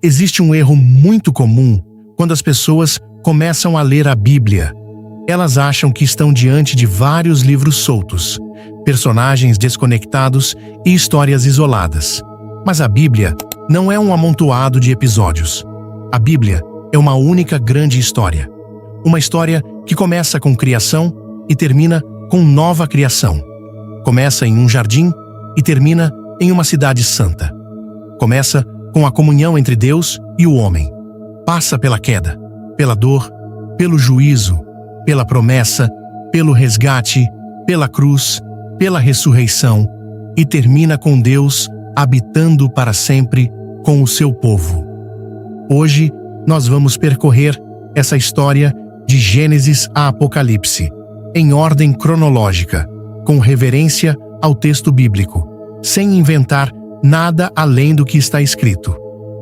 Existe um erro muito comum quando as pessoas começam a ler a Bíblia. Elas acham que estão diante de vários livros soltos, personagens desconectados e histórias isoladas. Mas a Bíblia não é um amontoado de episódios. A Bíblia é uma única grande história. Uma história que começa com criação e termina com nova criação. Começa em um jardim e termina em uma cidade santa. Começa com a comunhão entre Deus e o homem. Passa pela queda, pela dor, pelo juízo, pela promessa, pelo resgate, pela cruz, pela ressurreição e termina com Deus habitando para sempre com o seu povo. Hoje, nós vamos percorrer essa história de Gênesis a Apocalipse, em ordem cronológica, com reverência ao texto bíblico, sem inventar nada além do que está escrito.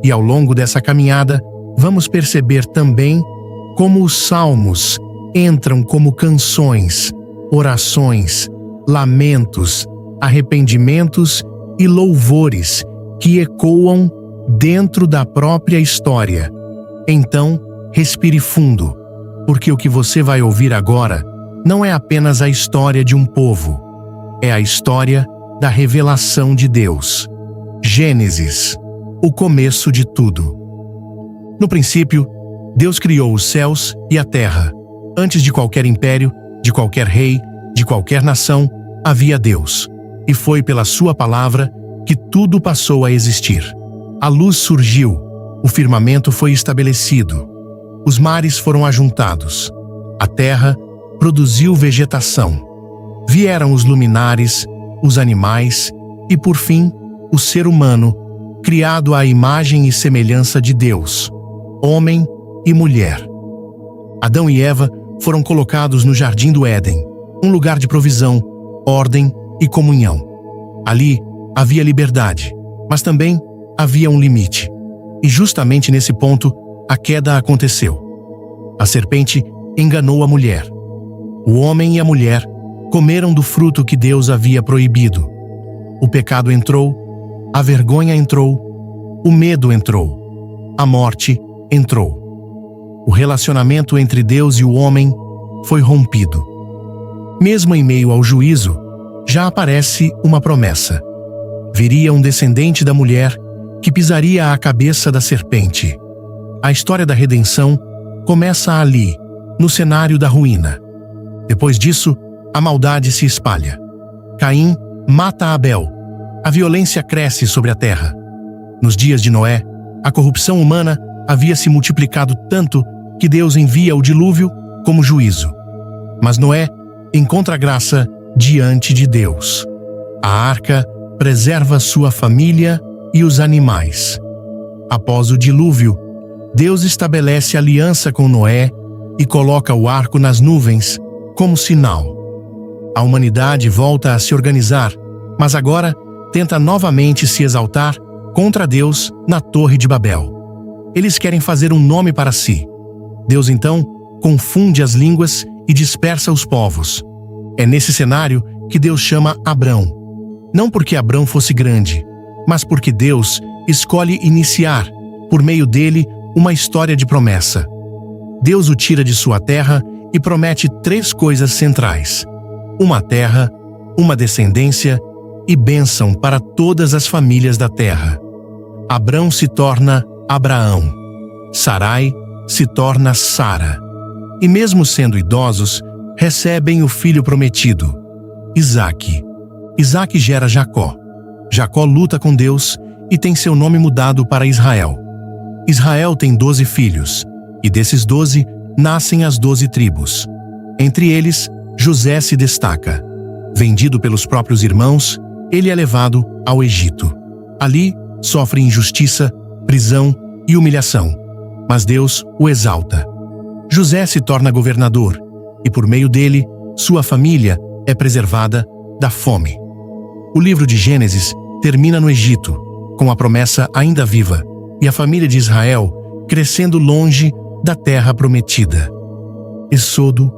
E ao longo dessa caminhada, vamos perceber também como os salmos entram como canções, orações, lamentos, arrependimentos e louvores que ecoam dentro da própria história. Então, respire fundo, porque o que você vai ouvir agora não é apenas a história de um povo, é a história da revelação de Deus. Gênesis, o começo de tudo. No princípio, Deus criou os céus e a terra. Antes de qualquer império, de qualquer rei, de qualquer nação, havia Deus. E foi pela sua palavra que tudo passou a existir. A luz surgiu, o firmamento foi estabelecido, os mares foram ajuntados, a terra produziu vegetação. Vieram os luminares, os animais e, por fim, o ser humano, criado à imagem e semelhança de Deus, homem e mulher. Adão e Eva foram colocados no Jardim do Éden, um lugar de provisão, ordem e comunhão. Ali havia liberdade, mas também havia um limite. E justamente nesse ponto, a queda aconteceu. A serpente enganou a mulher. O homem e a mulher comeram do fruto que Deus havia proibido. O pecado entrou, a vergonha entrou, o medo entrou, a morte entrou. O relacionamento entre Deus e o homem foi rompido. Mesmo em meio ao juízo, já aparece uma promessa. Viria um descendente da mulher que pisaria a cabeça da serpente. A história da redenção começa ali, no cenário da ruína. Depois disso, a maldade se espalha. Caim mata Abel. A violência cresce sobre a terra. Nos dias de Noé, a corrupção humana havia se multiplicado tanto que Deus envia o dilúvio como juízo. Mas Noé encontra graça diante de Deus. A arca preserva sua família e os animais. Após o dilúvio, Deus estabelece aliança com Noé e coloca o arco nas nuvens como sinal. A humanidade volta a se organizar, mas agora tenta novamente se exaltar contra Deus na Torre de Babel. Eles querem fazer um nome para si. Deus então confunde as línguas e dispersa os povos. É nesse cenário que Deus chama Abrão. Não porque Abrão fosse grande, mas porque Deus escolhe iniciar, por meio dele, uma história de promessa. Deus o tira de sua terra e promete 3 coisas centrais: uma terra, uma descendência e bênção para todas as famílias da terra. Abrão se torna Abraão. Sarai se torna Sara. E mesmo sendo idosos, recebem o filho prometido, Isaque. Isaque gera Jacó. Jacó luta com Deus e tem seu nome mudado para Israel. Israel tem 12 filhos, e desses 12 nascem as 12 tribos. Entre eles, José se destaca. Vendido pelos próprios irmãos, ele é levado ao Egito. Ali, sofre injustiça, prisão e humilhação, mas Deus o exalta. José se torna governador, e por meio dele, sua família é preservada da fome. O livro de Gênesis termina no Egito, com a promessa ainda viva, e a família de Israel crescendo longe da terra prometida. Êxodo,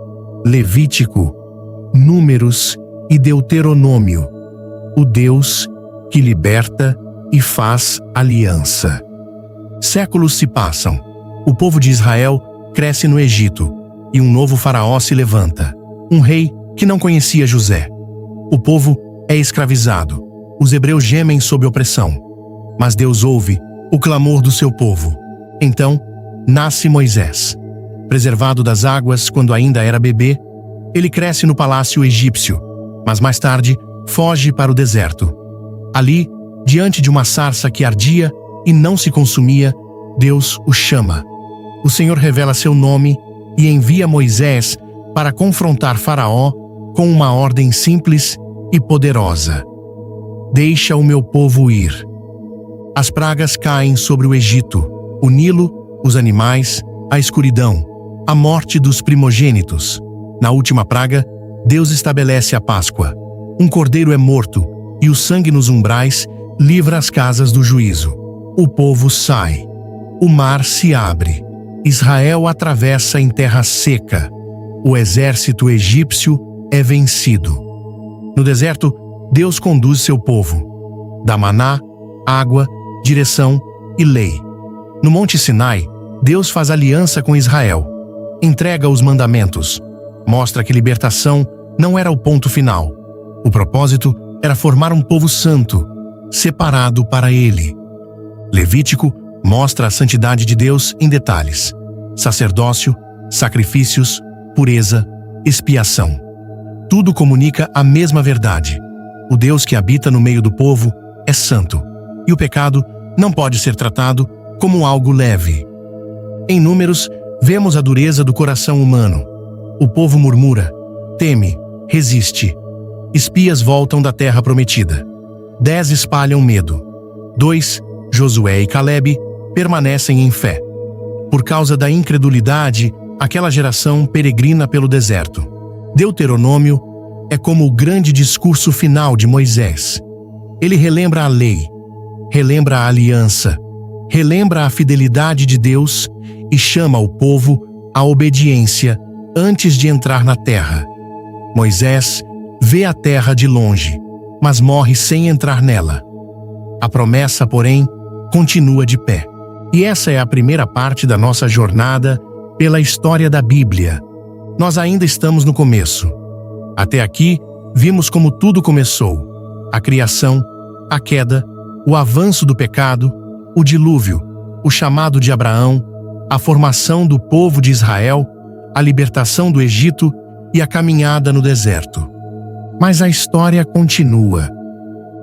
Levítico, Números e Deuteronômio, o Deus que liberta e faz aliança. Séculos se passam. O povo de Israel cresce no Egito e um novo faraó se levanta, um rei que não conhecia José. O povo é escravizado. Os hebreus gemem sob opressão. Mas Deus ouve o clamor do seu povo. Então, nasce Moisés. Preservado das águas quando ainda era bebê, ele cresce no palácio egípcio, mas mais tarde foge para o deserto. Ali, diante de uma sarça que ardia e não se consumia, Deus o chama. O Senhor revela seu nome e envia Moisés para confrontar Faraó com uma ordem simples e poderosa: deixa o meu povo ir. As pragas caem sobre o Egito, o Nilo, os animais, a escuridão, a morte dos primogênitos. Na última praga, Deus estabelece a Páscoa. Um cordeiro é morto e o sangue nos umbrais livra as casas do juízo. O povo sai. O mar se abre. Israel atravessa em terra seca. O exército egípcio é vencido. No deserto, Deus conduz seu povo. Dá maná, água, direção e lei. No Monte Sinai, Deus faz aliança com Israel. Entrega os mandamentos. Mostra que libertação não era o ponto final. O propósito era formar um povo santo, separado para Ele. Levítico mostra a santidade de Deus em detalhes: sacerdócio, sacrifícios, pureza, expiação. Tudo comunica a mesma verdade. O Deus que habita no meio do povo é santo, e o pecado não pode ser tratado como algo leve. Em Números, vemos a dureza do coração humano. O povo murmura, teme, resiste. Espias voltam da terra prometida. 10 espalham medo. 2, Josué e Calebe, permanecem em fé. Por causa da incredulidade, aquela geração peregrina pelo deserto. Deuteronômio é como o grande discurso final de Moisés. Ele relembra a lei, relembra a aliança, relembra a fidelidade de Deus e chama o povo à obediência antes de entrar na terra. Moisés vê a terra de longe, mas morre sem entrar nela. A promessa, porém, continua de pé. E essa é a primeira parte da nossa jornada pela história da Bíblia. Nós ainda estamos no começo. Até aqui, vimos como tudo começou: a criação, a queda, o avanço do pecado, o dilúvio, o chamado de Abraão, a formação do povo de Israel, a libertação do Egito e a caminhada no deserto. Mas a história continua.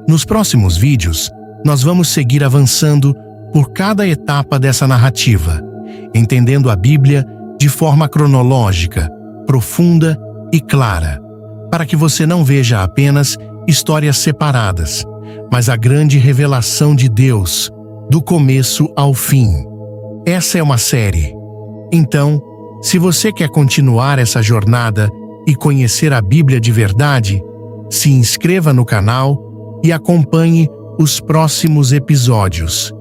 Nos próximos vídeos, nós vamos seguir avançando por cada etapa dessa narrativa, entendendo a Bíblia de forma cronológica, profunda e clara, para que você não veja apenas histórias separadas, mas a grande revelação de Deus, do começo ao fim. Essa é uma série. Então, se você quer continuar essa jornada e conhecer a Bíblia de verdade, se inscreva no canal e acompanhe os próximos episódios.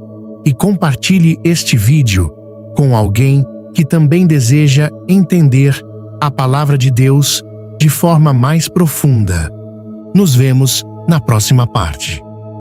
E compartilhe este vídeo com alguém que também deseja entender a Palavra de Deus de forma mais profunda. Nos vemos na próxima parte.